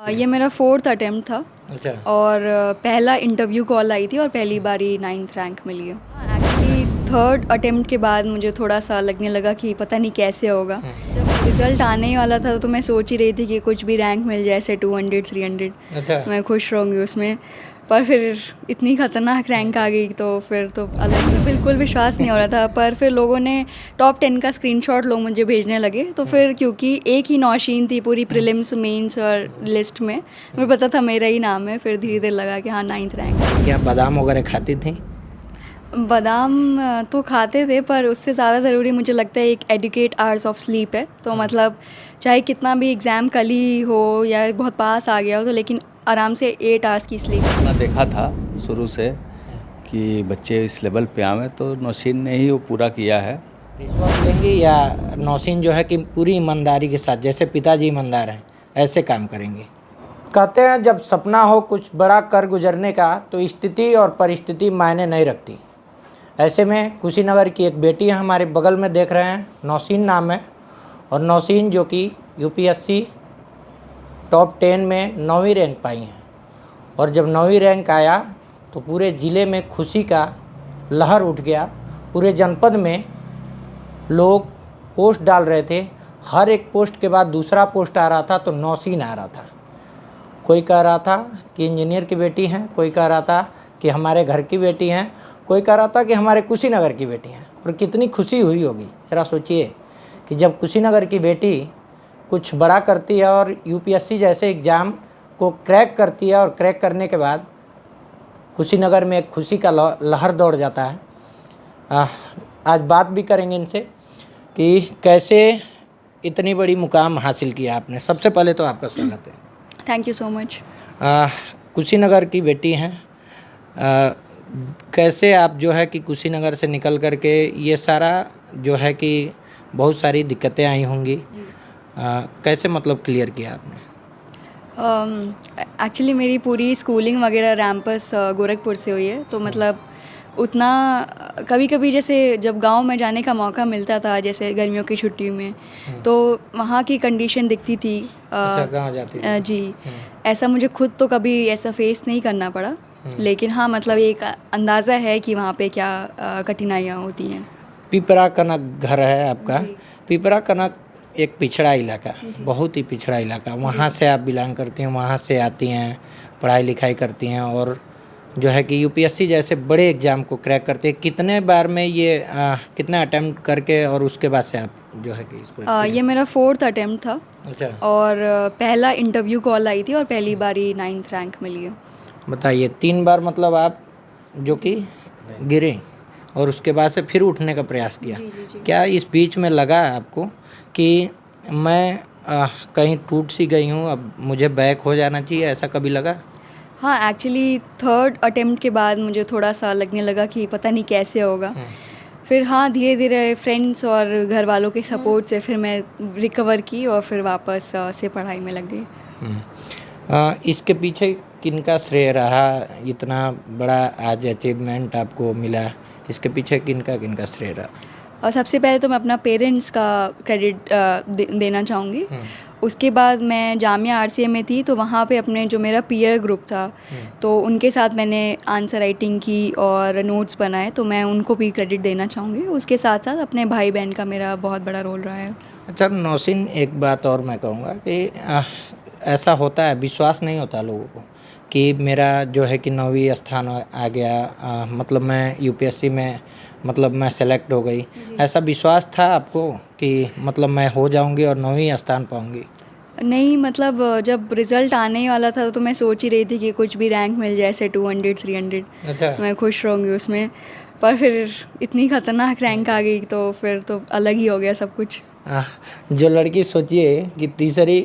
ये मेरा fourth attempt था। अच्छा। और पहला इंटरव्यू कॉल आई थी और पहली बारी 9th रैंक मिली है। एक्चुअली थर्ड अटेम्प्ट के बाद मुझे थोड़ा सा लगने लगा कि पता नहीं कैसे होगा। जब रिज़ल्ट आने ही वाला था तो मैं सोच ही रही थी कि कुछ भी रैंक मिल जाए, ऐसे 200 300, अच्छा। मैं खुश रहूँगी उसमें। पर फिर इतनी ख़तरनाक रैंक आ गई तो फिर तो अलग से बिल्कुल विश्वास नहीं हो रहा था। पर फिर लोगों ने टॉप 10 का स्क्रीनशॉट लोग मुझे भेजने लगे तो फिर क्योंकि एक ही नौशीन थी पूरी प्रीलिम्स मेंस और लिस्ट में, मुझे पता था मेरा ही नाम है। फिर धीरे धीरे लगा कि हाँ 9th रैंक। क्या बादाम वगैरह खाती थी? बादाम तो खाते थे पर उससे ज़्यादा ज़रूरी मुझे लगता है एक एडुकेट आवर्स ऑफ स्लीप है। तो मतलब चाहे कितना भी एग्ज़ाम कल ही हो या बहुत पास आ गया हो तो लेकिन आराम से 8 आवर्स की स्लीप। मैं देखा था शुरू से कि बच्चे इस लेवल पे आवे तो नौशीन ने ही वो पूरा किया है। रिश्वत लेंगे या नौशीन जो है कि पूरी ईमानदारी के साथ, जैसे पिताजी ईमानदार हैं ऐसे काम करेंगे? कहते हैं जब सपना हो कुछ बड़ा कर गुजरने का तो स्थिति और परिस्थिति मायने नहीं रखती। ऐसे में कुशीनगर की एक बेटी है हमारे बगल में, देख रहे हैं, नौशीन नाम है। और नौशीन जो कि यूपीएससी टॉप 10 में 9वीं रैंक पाई हैं। और जब 9वीं रैंक आया तो पूरे ज़िले में खुशी का लहर उठ गया। पूरे जनपद में लोग पोस्ट डाल रहे थे, हर एक पोस्ट के बाद दूसरा पोस्ट आ रहा था तो नौशीन आ रहा था। कोई कह रहा था कि इंजीनियर की बेटी हैं, कोई कह रहा था कि हमारे घर की बेटी हैं, कोई कह रहा था कि हमारे कुशीनगर की बेटी हैं। और कितनी खुशी हुई होगी, ज़रा सोचिए कि जब कुशीनगर की बेटी कुछ बड़ा करती है और यूपीएससी जैसे एग्ज़ाम को क्रैक करती है और क्रैक करने के बाद कुशीनगर में एक खुशी का लहर दौड़ जाता है। आज बात भी करेंगे इनसे कि कैसे इतनी बड़ी मुकाम हासिल किया आपने। सबसे पहले तो आपका स्वागत है। Thank you so much. Kushinagar की बेटी हैं, कैसे आप जो है कि कुशीनगर से निकल कर के ये सारा जो है कि बहुत सारी दिक्कतें आई होंगी, कैसे मतलब क्लियर किया आपने? एक्चुअली मेरी पूरी स्कूलिंग वगैरह रैम्पस गोरखपुर से हुई है। तो मतलब उतना कभी कभी जैसे जब गांव में जाने का मौका मिलता था, जैसे गर्मियों की छुट्टी में, तो वहाँ की कंडीशन दिखती थी। अच्छा, गाँव जाती थी? जी। ऐसा मुझे खुद तो कभी ऐसा फेस नहीं करना पड़ा, लेकिन हाँ मतलब एक अंदाज़ा है कि वहाँ पे क्या कठिनाइयाँ होती हैं। पिपरा कनक घर है आपका। पिपरा कनक एक पिछड़ा इलाका, बहुत ही पिछड़ा इलाका। वहाँ से आप बिलोंग करती हैं, वहाँ से आती हैं, पढ़ाई लिखाई करती हैं और जो है कि यूपीएससी जैसे बड़े एग्ज़ाम को क्रैक करते हैं। कितने बार में ये कितना अटेम्प्ट करके और उसके बाद से आप जो है कि इसको? ये मेरा फोर्थ अटेम्प्ट था। अच्छा। और पहला इंटरव्यू कॉल आई थी और पहली बारी 9th रैंक मिली है। बताइए, 3 बार मतलब आप जो कि गिरे और उसके बाद से फिर उठने का प्रयास किया। जी। क्या इस बीच में लगा आपको कि मैं कहीं टूट सी गई हूँ, अब मुझे बैक हो जाना चाहिए, ऐसा कभी लगा? हाँ, एक्चुअली थर्ड अटेम्प्ट के बाद मुझे थोड़ा सा लगने लगा कि पता नहीं कैसे होगा। फिर हाँ धीरे धीरे फ्रेंड्स और घर वालों के सपोर्ट से फिर मैं रिकवर की और फिर वापस से पढ़ाई में लग गई। इसके पीछे किनका श्रेय रहा, इतना बड़ा आज अचीवमेंट आपको मिला, इसके पीछे किनका किनका श्रेय रहा? और सबसे पहले तो मैं अपना पेरेंट्स का क्रेडिट देना चाहूँगी। उसके बाद मैं जामिया आरसीए में थी तो वहाँ पे अपने जो मेरा पीयर ग्रुप था तो उनके साथ मैंने आंसर राइटिंग की और नोट्स बनाए, तो मैं उनको भी क्रेडिट देना चाहूँगी। उसके साथ साथ अपने भाई बहन का मेरा बहुत बड़ा रोल रहा है। अच्छा नौशीन, एक बात और मैं कहूँगा कि ऐसा होता है, विश्वास नहीं होता लोगों को कि मेरा जो है कि 9वीं स्थान आ गया, मतलब मैं यूपीएससी में मतलब मैं सेलेक्ट हो गई। ऐसा विश्वास था आपको कि मतलब मैं हो जाऊंगी और 9वीं स्थान पाऊंगी? नहीं, मतलब जब रिज़ल्ट आने ही वाला था तो मैं सोच ही रही थी कि कुछ भी रैंक मिल जाए, ऐसे 200 300, अच्छा। मैं खुश रहूँगी उसमें। पर फिर इतनी ख़तरनाक रैंक आ गई तो फिर तो अलग ही हो गया सब कुछ। जो लड़की सोचिए कि तीसरी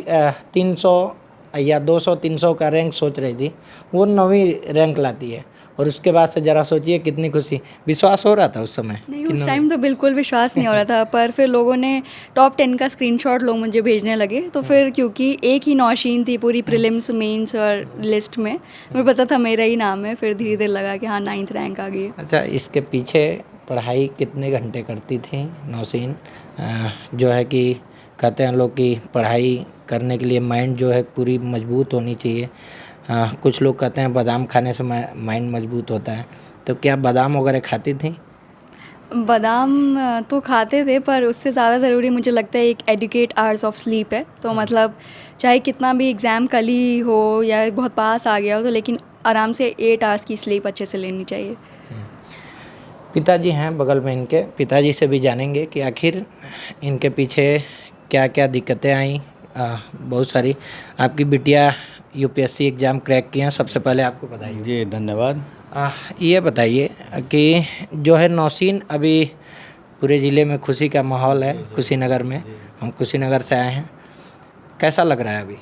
300 या 200 300 का रैंक सोच रही थी, वो 9वीं रैंक लाती है और उसके बाद से ज़रा सोचिए कितनी खुशी। विश्वास हो रहा था उस समय? नहीं, उस टाइम तो बिल्कुल विश्वास नहीं हो रहा था। पर फिर लोगों ने टॉप 10 का स्क्रीनशॉट लोग मुझे भेजने लगे तो फिर क्योंकि एक ही नौशीन थी पूरी प्रीलिम्स मेंस और लिस्ट में, मुझे पता था मेरा ही नाम है। फिर धीरे धीरे लगा कि हाँ 9th रैंक आ गई है। अच्छा, इसके पीछे पढ़ाई कितने घंटे करती थी नौशीन? जो है कि कहते हैं लोग कि पढ़ाई करने के लिए माइंड जो है पूरी मजबूत होनी चाहिए। कुछ लोग कहते हैं बादाम खाने से माइंड मजबूत होता है, तो क्या बादाम वगैरह खाती थी? बादाम तो खाते थे, पर उससे ज़्यादा ज़रूरी मुझे लगता है एक एडुकेट आवर्स ऑफ स्लीप है। तो मतलब चाहे कितना भी एग्ज़ाम कल ही हो या बहुत पास आ गया हो, तो लेकिन आराम से 8 आवर्स की स्लीप अच्छे से लेनी चाहिए। पिताजी हैं बगल में, इनके पिताजी से भी जानेंगे कि आखिर इनके पीछे क्या क्या दिक्कतें आई। बहुत सारी। आपकी बिटिया यूपीएससी एग्ज़ाम क्रैक किए हैं, सबसे पहले आपको बधाई। जी धन्यवाद। ये बताइए कि जो है नौशीन, अभी पूरे ज़िले में खुशी का माहौल है, कुशीनगर में। हम कुशीनगर से आए हैं, कैसा लग रहा है अभी?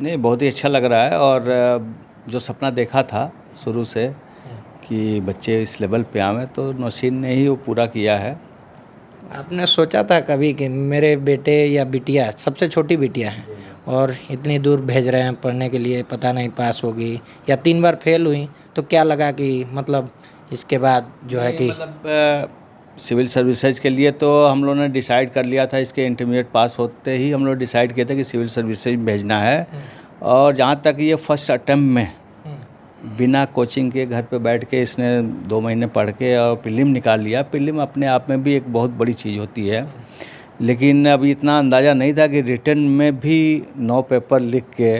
नहीं, बहुत ही अच्छा लग रहा है। और जो सपना देखा था शुरू से कि बच्चे इस लेवल पे आवें, तो नौशीन ने ही वो पूरा किया है। आपने सोचा था कभी कि मेरे बेटे या बिटिया, सबसे छोटी बिटिया है और इतनी दूर भेज रहे हैं पढ़ने के लिए, पता नहीं पास होगी या 3 बार फेल हुई, तो क्या लगा कि मतलब इसके बाद जो है कि मतलब सिविल सर्विसेज के लिए तो हम लोगों ने डिसाइड कर लिया था, इसके इंटरमीडिएट पास होते ही हम लोग डिसाइड किए थे कि सिविल सर्विसेज भेजना है। और जहाँ तक ये फर्स्ट अटेम्प्ट में बिना कोचिंग के घर पे बैठ के इसने 2 महीने पढ़ के और प्रीलिम निकाल लिया। प्रीलिम अपने आप में भी एक बहुत बड़ी चीज़ होती है, लेकिन अभी इतना अंदाज़ा नहीं था कि रिटन में भी 9 पेपर लिख के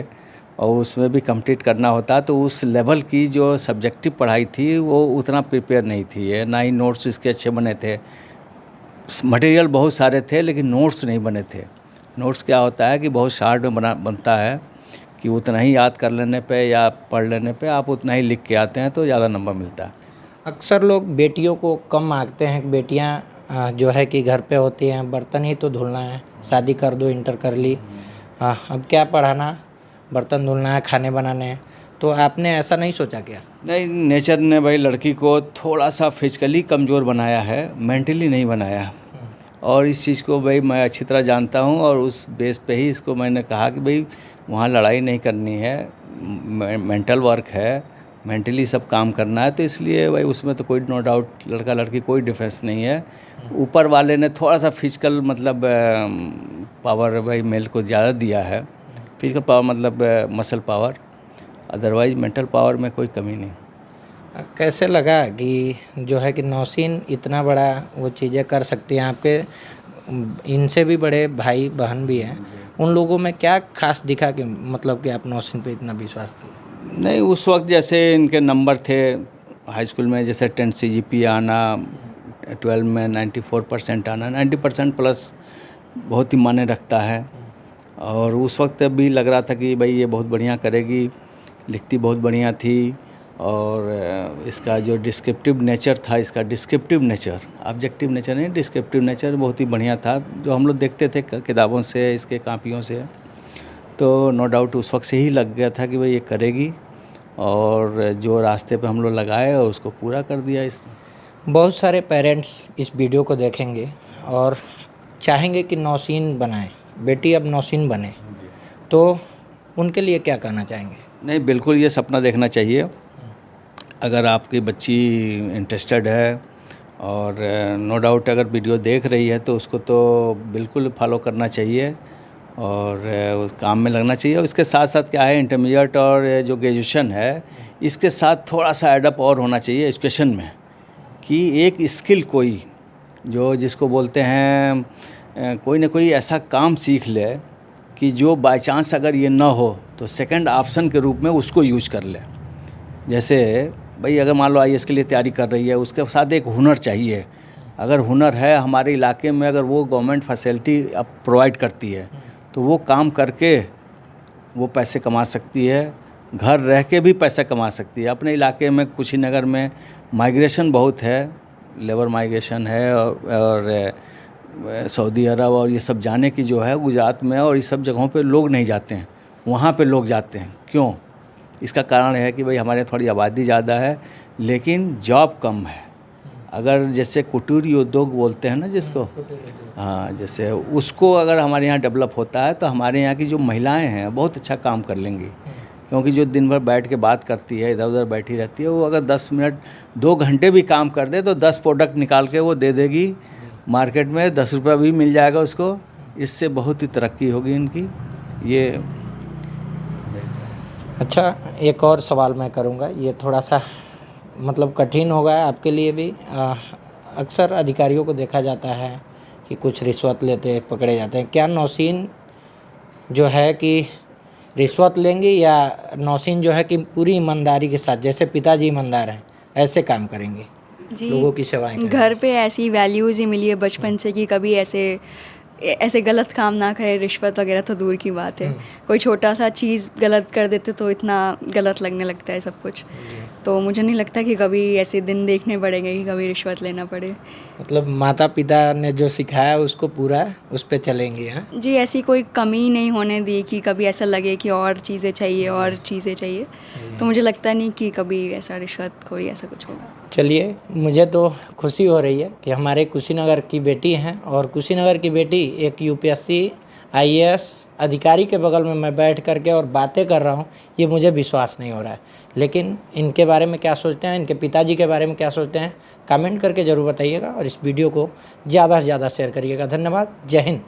और उसमें भी कंप्लीट करना होता। तो उस लेवल की जो सब्जेक्टिव पढ़ाई थी वो उतना प्रिपेयर नहीं थी, ना ही नोट्स इसके अच्छे बने थे। मटेरियल बहुत सारे थे लेकिन नोट्स नहीं बने थे। नोट्स क्या होता है कि बहुत शार्ट में बनता है कि उतना ही याद कर लेने पे या पढ़ लेने पे आप उतना ही लिख के आते हैं तो ज़्यादा नंबर मिलता है। अक्सर लोग बेटियों को कम आंकते हैं। बेटियां जो है कि घर पे होती हैं, बर्तन ही तो धुलना है, शादी कर दो, इंटर कर ली, अब क्या पढ़ाना, बर्तन धुलना है, खाने बनाने हैं। तो आपने ऐसा नहीं सोचा क्या? नहीं, नेचर ने भाई लड़की को थोड़ा सा फिजिकली कमज़ोर बनाया है, मेंटली नहीं बनाया। और इस चीज़ को भाई मैं अच्छी तरह जानता हूँ और उस बेस पे ही इसको मैंने कहा कि भाई वहाँ लड़ाई नहीं करनी है, मेंटल वर्क है, मेंटली सब काम करना है। तो इसलिए भाई उसमें तो कोई नो डाउट लड़का लड़की कोई डिफरेंस नहीं है। ऊपर वाले ने थोड़ा सा फिजिकल मतलब पावर भाई मेल को ज़्यादा दिया है। फिजिकल पावर मतलब muscle power, otherwise mental power में कोई कमी नहीं। कैसे लगा कि जो है कि नौशीन इतना बड़ा वो चीज़ें कर सकती हैं? आपके इनसे भी बड़े भाई बहन भी हैं, उन लोगों में क्या खास दिखा कि मतलब कि आप नौशीन पे इतना विश्वास किए? नहीं, उस वक्त जैसे इनके नंबर थे हाई स्कूल में, जैसे 10 CGP आना, 12 में 94% आना, 90% प्लस बहुत ही मायने रखता है। और उस वक्त भी लग रहा था कि भाई ये बहुत बढ़िया करेगी, लिखती बहुत बढ़िया थी। और इसका जो डिस्क्रिप्टिव नेचर था, इसका डिस्क्रिप्टिव नेचर, ऑब्जेक्टिव नेचर नहीं, डिस्क्रिप्टिव नेचर बहुत ही बढ़िया था, जो हम लोग देखते थे किताबों से, इसके कापियों से। तो नो डाउट उस वक्त से ही लग गया था कि भाई ये करेगी, और जो रास्ते पे हम लोग लगाए और उसको पूरा कर दिया इसने। बहुत सारे पेरेंट्स इस वीडियो को देखेंगे और चाहेंगे कि नौशीन बनाएं, बेटी अब नौशीन बने, तो उनके लिए क्या कहना चाहेंगे? नहीं, बिल्कुल ये सपना देखना चाहिए। अगर आपकी बच्ची इंटरेस्टेड है और नो डाउट अगर वीडियो देख रही है तो उसको तो बिल्कुल फॉलो करना चाहिए और उस काम में लगना चाहिए। और इसके साथ साथ क्या है, इंटरमीडिएट और जो ग्रेजुएशन है इसके साथ थोड़ा सा एडअप और होना चाहिए एजुकेशन में, कि एक स्किल कोई जो जिसको बोलते हैं कोई ना कोई ऐसा काम सीख ले कि जो बाय चांस अगर ये ना हो तो सेकंड ऑप्शन के रूप में उसको यूज कर ले। जैसे भाई अगर मान लो IAS के लिए तैयारी कर रही है, उसके साथ एक हुनर चाहिए। अगर हुनर है हमारे इलाके में, अगर वो गवर्नमेंट फैसिलिटी अब प्रोवाइड करती है तो वो काम करके वो पैसे कमा सकती है, घर रह के भी पैसा कमा सकती है। अपने इलाके में कुशीनगर में माइग्रेशन बहुत है, लेबर माइग्रेशन है और सऊदी अरब और ये सब जाने की जो है गुजरात में और इस सब जगहों पे लोग नहीं जाते हैं, वहाँ पे लोग जाते हैं। क्यों? इसका कारण है कि भाई हमारे थोड़ी आबादी ज़्यादा है लेकिन जॉब कम है। अगर जैसे कुटीर उद्योग बोलते हैं ना जिसको, हाँ, जैसे उसको अगर हमारे यहाँ डेवलप होता है तो हमारे यहाँ की जो महिलाएं हैं बहुत अच्छा काम कर लेंगी। क्योंकि जो दिन भर बैठ के बात करती है, इधर उधर बैठी रहती है, वो अगर 10 मिनट 2 घंटे भी काम कर दे तो 10 प्रोडक्ट निकाल के वो दे देगी मार्केट में, 10 रुपये भी मिल जाएगा उसको। इससे बहुत ही तरक्की होगी इनकी ये अच्छा, एक और सवाल मैं करूँगा, ये थोड़ा सा मतलब कठिन होगा आपके लिए भी। अक्सर अधिकारियों को देखा जाता है कि कुछ रिश्वत लेते पकड़े जाते हैं। क्या नौशीन जो है कि रिश्वत लेंगे, या नौशीन जो है कि पूरी ईमानदारी के साथ, जैसे पिताजी ईमानदार हैं, ऐसे काम करेंगे, जी, लोगों की सेवाएं करेंगे? घर पे ऐसी वैल्यूज़ ही मिली है बचपन से कि कभी ऐसे गलत काम ना करें। रिश्वत वगैरह तो दूर की बात है, कोई छोटा सा चीज़ गलत कर देते तो इतना गलत लगने लगता है सब कुछ। तो मुझे नहीं लगता कि कभी ऐसे दिन देखने पड़ेंगे कि कभी रिश्वत लेना पड़े। मतलब माता पिता ने जो सिखाया उसको पूरा उस पे चलेंगे, हैं? जी, ऐसी कोई कमी नहीं होने दी कि कभी ऐसा लगे कि और चीज़ें चाहिए और चीज़ें चाहिए। तो मुझे लगता नहीं कि कभी ऐसा रिश्वतखोरी ऐसा कुछ होगा। चलिए, मुझे तो खुशी हो रही है कि हमारे कुशीनगर की बेटी हैं, और कुशीनगर की बेटी एक यूपीएससी आईएएस अधिकारी के बगल में मैं बैठ करके और बातें कर रहा हूँ, ये मुझे विश्वास नहीं हो रहा है। लेकिन इनके बारे में क्या सोचते हैं, इनके पिताजी के बारे में क्या सोचते हैं, कमेंट करके ज़रूर बताइएगा, और इस वीडियो को ज़्यादा से ज़्यादा शेयर करिएगा। धन्यवाद। जय हिंद।